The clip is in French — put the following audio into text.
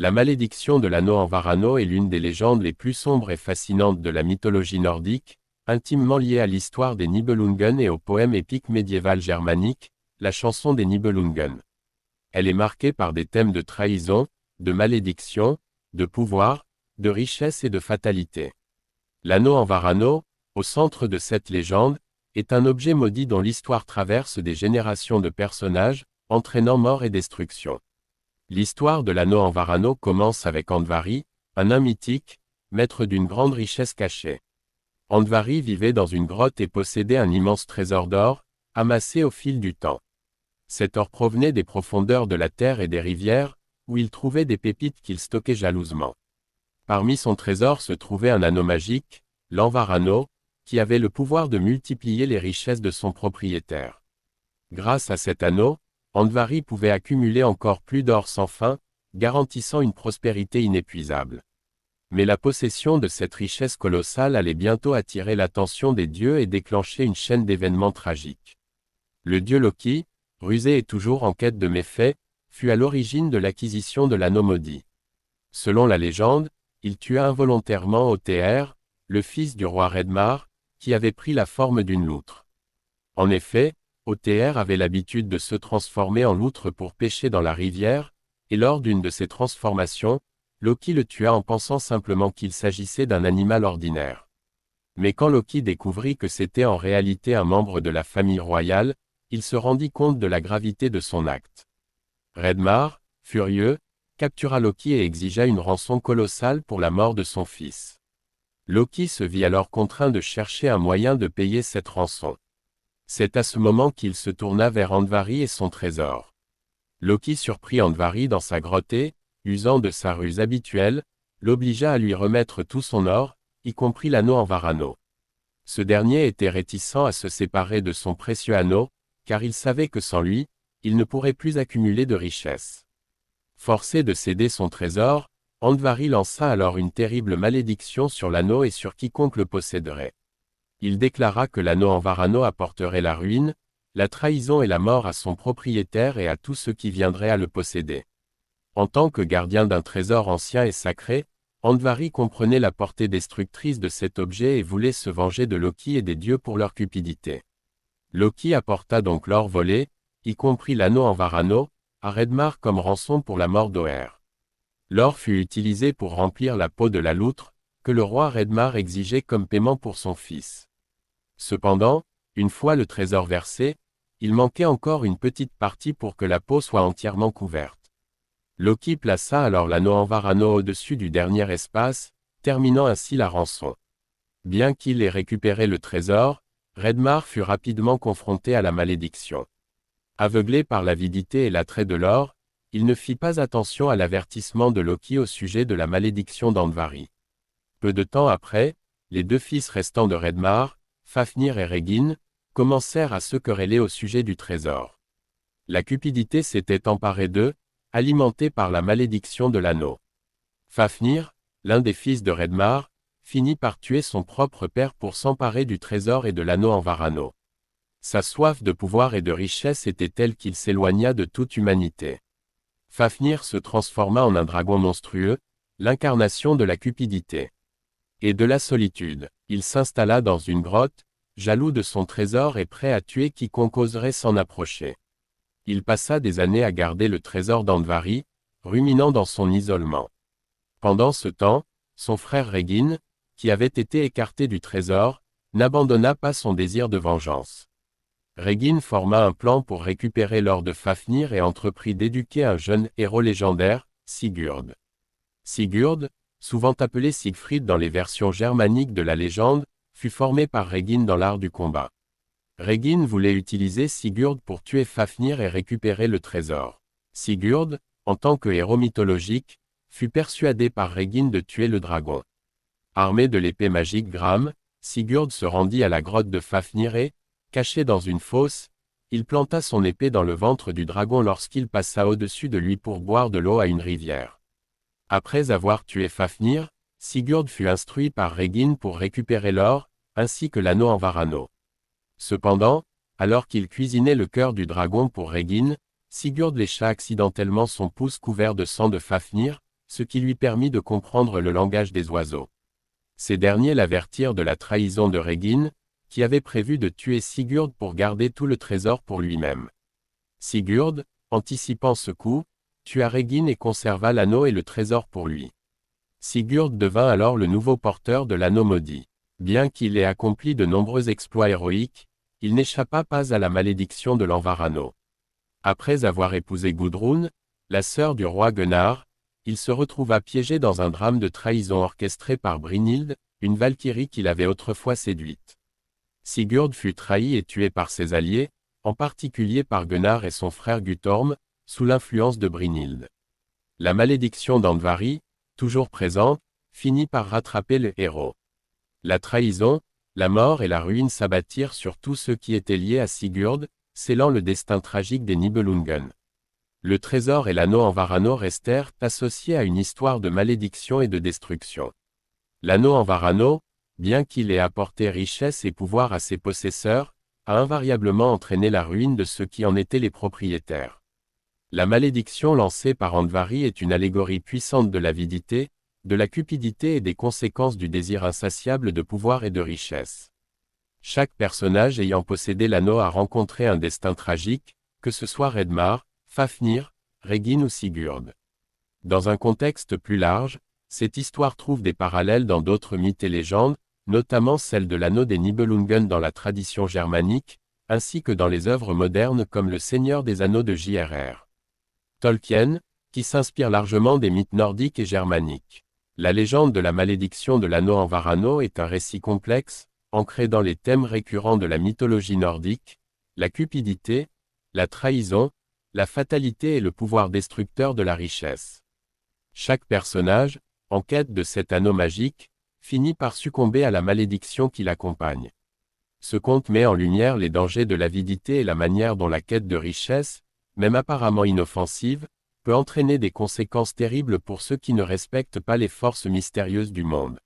La malédiction de l'anneau en Varano est l'une des légendes les plus sombres et fascinantes de la mythologie nordique, intimement liée à l'histoire des Nibelungen et au poème épique médiéval germanique, la chanson des Nibelungen. Elle est marquée par des thèmes de trahison, de malédiction, de pouvoir, de richesse et de fatalité. L'anneau en Varano, au centre de cette légende, est un objet maudit dont l'histoire traverse des générations de personnages, entraînant mort et destruction. L'histoire de l'anneau en Varano commence avec Andvari, un nain mythique, maître d'une grande richesse cachée. Andvari vivait dans une grotte et possédait un immense trésor d'or, amassé au fil du temps. Cet or provenait des profondeurs de la terre et des rivières, où il trouvait des pépites qu'il stockait jalousement. Parmi son trésor se trouvait un anneau magique, l'Anvarano, qui avait le pouvoir de multiplier les richesses de son propriétaire. Grâce à cet anneau, Andvari pouvait accumuler encore plus d'or sans fin, garantissant une prospérité inépuisable. Mais la possession de cette richesse colossale allait bientôt attirer l'attention des dieux et déclencher une chaîne d'événements tragiques. Le dieu Loki, rusé et toujours en quête de méfaits, fut à l'origine de l'acquisition de l'anneau maudit. Selon la légende, il tua involontairement Othéer, le fils du roi Redmar, qui avait pris la forme d'une loutre. En effet, Othéer avait l'habitude de se transformer en loutre pour pêcher dans la rivière, et lors d'une de ces transformations, Loki le tua en pensant simplement qu'il s'agissait d'un animal ordinaire. Mais quand Loki découvrit que c'était en réalité un membre de la famille royale, il se rendit compte de la gravité de son acte. Redmar, furieux, captura Loki et exigea une rançon colossale pour la mort de son fils. Loki se vit alors contraint de chercher un moyen de payer cette rançon. C'est à ce moment qu'il se tourna vers Andvari et son trésor. Loki surprit Andvari dans sa grotte et, usant de sa ruse habituelle, l'obligea à lui remettre tout son or, y compris l'anneau en Varano. Ce dernier était réticent à se séparer de son précieux anneau, car il savait que sans lui, il ne pourrait plus accumuler de richesses. Forcé de céder son trésor, Andvari lança alors une terrible malédiction sur l'anneau et sur quiconque le posséderait. Il déclara que l'anneau en Varano apporterait la ruine, la trahison et la mort à son propriétaire et à tous ceux qui viendraient à le posséder. En tant que gardien d'un trésor ancien et sacré, Andvari comprenait la portée destructrice de cet objet et voulait se venger de Loki et des dieux pour leur cupidité. Loki apporta donc l'or volé, y compris l'anneau en Varano, à Redmar comme rançon pour la mort d'Oer. L'or fut utilisé pour remplir la peau de la loutre, que le roi Redmar exigeait comme paiement pour son fils. Cependant, une fois le trésor versé, il manquait encore une petite partie pour que la peau soit entièrement couverte. Loki plaça alors l'anneau en Varano au-dessus du dernier espace, terminant ainsi la rançon. Bien qu'il ait récupéré le trésor, Redmar fut rapidement confronté à la malédiction. Aveuglé par l'avidité et l'attrait de l'or, il ne fit pas attention à l'avertissement de Loki au sujet de la malédiction d'Andvari. Peu de temps après, les deux fils restants de Redmar, Fafnir et Regin, commencèrent à se quereller au sujet du trésor. La cupidité s'était emparée d'eux, alimentée par la malédiction de l'anneau. Fafnir, l'un des fils de Redmar, finit par tuer son propre père pour s'emparer du trésor et de l'anneau en Varano. Sa soif de pouvoir et de richesse était telle qu'il s'éloigna de toute humanité. Fafnir se transforma en un dragon monstrueux, l'incarnation de la cupidité et de la solitude. Il s'installa dans une grotte, jaloux de son trésor et prêt à tuer quiconque oserait s'en approcher. Il passa des années à garder le trésor d'Andvari, ruminant dans son isolement. Pendant ce temps, son frère Regin, qui avait été écarté du trésor, n'abandonna pas son désir de vengeance. Regin forma un plan pour récupérer l'or de Fafnir et entreprit d'éduquer un jeune héros légendaire, Sigurd. Sigurd, souvent appelé Siegfried dans les versions germaniques de la légende, fut formé par Regin dans l'art du combat. Regin voulait utiliser Sigurd pour tuer Fafnir et récupérer le trésor. Sigurd, en tant que héros mythologique, fut persuadé par Regin de tuer le dragon. Armé de l'épée magique Gram, Sigurd se rendit à la grotte de Fafnir et, caché dans une fosse, il planta son épée dans le ventre du dragon lorsqu'il passa au-dessus de lui pour boire de l'eau à une rivière. Après avoir tué Fafnir, Sigurd fut instruit par Regin pour récupérer l'or, ainsi que l'anneau en Varano. Cependant, alors qu'il cuisinait le cœur du dragon pour Regin, Sigurd lécha accidentellement son pouce couvert de sang de Fafnir, ce qui lui permit de comprendre le langage des oiseaux. Ces derniers l'avertirent de la trahison de Reginn, qui avait prévu de tuer Sigurd pour garder tout le trésor pour lui-même. Sigurd, anticipant ce coup, tua Reginn et conserva l'anneau et le trésor pour lui. Sigurd devint alors le nouveau porteur de l'anneau maudit. Bien qu'il ait accompli de nombreux exploits héroïques, il n'échappa pas à la malédiction de l'Anvarano. Après avoir épousé Gudrun, la sœur du roi Gunnar, il se retrouva piégé dans un drame de trahison orchestré par Brynhild, une valkyrie qu'il avait autrefois séduite. Sigurd fut trahi et tué par ses alliés, en particulier par Gunnar et son frère Guttorm, sous l'influence de Brynhild. La malédiction d'Andvari, toujours présente, finit par rattraper le héros. La trahison, la mort et la ruine s'abattirent sur tous ceux qui étaient liés à Sigurd, scellant le destin tragique des Nibelungen. Le trésor et l'anneau Anvarano restèrent associés à une histoire de malédiction et de destruction. L'anneau Anvarano, bien qu'il ait apporté richesse et pouvoir à ses possesseurs, a invariablement entraîné la ruine de ceux qui en étaient les propriétaires. La malédiction lancée par Andvari est une allégorie puissante de l'avidité, de la cupidité et des conséquences du désir insatiable de pouvoir et de richesse. Chaque personnage ayant possédé l'anneau a rencontré un destin tragique, que ce soit Redmar, Fafnir, Reginn ou Sigurd. Dans un contexte plus large, cette histoire trouve des parallèles dans d'autres mythes et légendes, notamment celle de l'anneau des Nibelungen dans la tradition germanique, ainsi que dans les œuvres modernes comme Le Seigneur des Anneaux de J.R.R. Tolkien, qui s'inspire largement des mythes nordiques et germaniques. La légende de la malédiction de l'anneau Anvarano est un récit complexe, ancré dans les thèmes récurrents de la mythologie nordique, la cupidité, la trahison, la fatalité et le pouvoir destructeur de la richesse. Chaque personnage, en quête de cet anneau magique, finit par succomber à la malédiction qui l'accompagne. Ce conte met en lumière les dangers de l'avidité et la manière dont la quête de richesse, même apparemment inoffensive, peut entraîner des conséquences terribles pour ceux qui ne respectent pas les forces mystérieuses du monde.